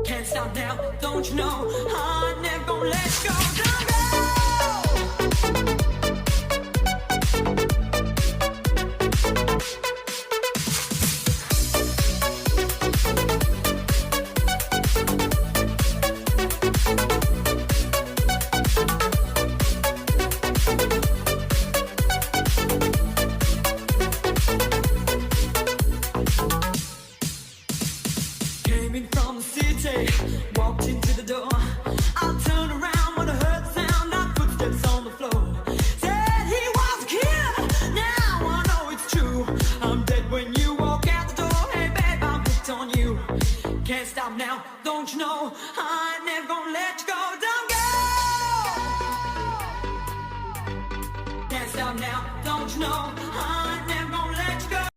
Can't stop now, don't you know? I'm never gonna let you go. Don't go. Walked into the door. I turned around when I heard the sound of footsteps on the floor. Said he was a kid. Now I know it's true. I'm dead when you walk out the door. Hey babe, I'm hooked on you. Can't stop now, don't you know? I'm never gonna let you go.